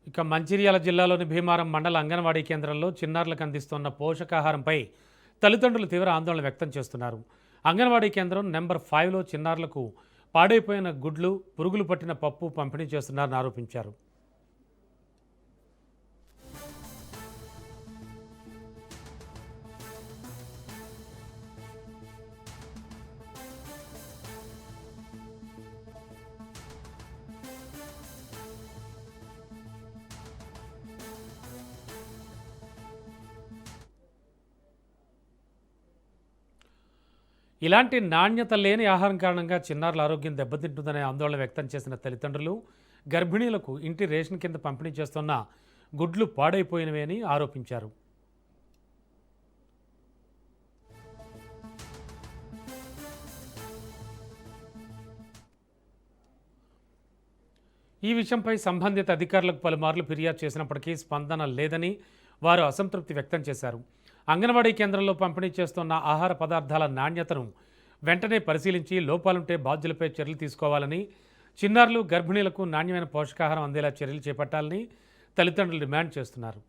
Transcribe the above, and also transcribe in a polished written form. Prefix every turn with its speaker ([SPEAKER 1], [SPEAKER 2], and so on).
[SPEAKER 1] ఇక మంచిర్యాల జిల్లాలోని భీమారం మండల అంగన్వాడీ కేంద్రంలో చిన్నారులకు అందిస్తున్న పోషకాహారంపై తల్లిదండ్రులు తీవ్ర ఆందోళన వ్యక్తం చేస్తున్నారు. అంగన్వాడీ కేంద్రం నెంబర్ 5లో చిన్నారులకు పాడైపోయిన గుడ్లు, పురుగులు పట్టిన పప్పు పంపిణీ చేస్తున్నారని ఆరోపించారు. ఇలాంటి నాణ్యత లేని ఆహారం కారణంగా చిన్నారుల ఆరోగ్యం దెబ్బతింటుందనే ఆందోళన వ్యక్తం చేసిన తల్లిదండ్రులు గర్భిణీలకు ఇంటి రేషన్ కింద పంపిణీ చేస్తున్న గుడ్లు పాడైపోయినవి అని ఆరోపించారు. ఈ విషయంపై సంబంధిత అధికారులకు పలుమార్లు ఫిర్యాదు చేసినప్పటికీ స్పందన లేదని వారు అసంతృప్తి వ్యక్తం చేశారు. అంగన్వాడీ కేంద్రంలో పంపిణీ చేస్తున్న ఆహార పదార్థాల నాణ్యతను వెంటనే పరిశీలించి లోపాలుంటే బాధ్యులపై చర్యలు తీసుకోవాలని, చిన్నారులు, గర్భిణీలకు నాణ్యమైన పోషకాహారం అందేలా చర్యలు చేపట్టాలని తల్లిదండ్రులు డిమాండ్ చేస్తున్నారు.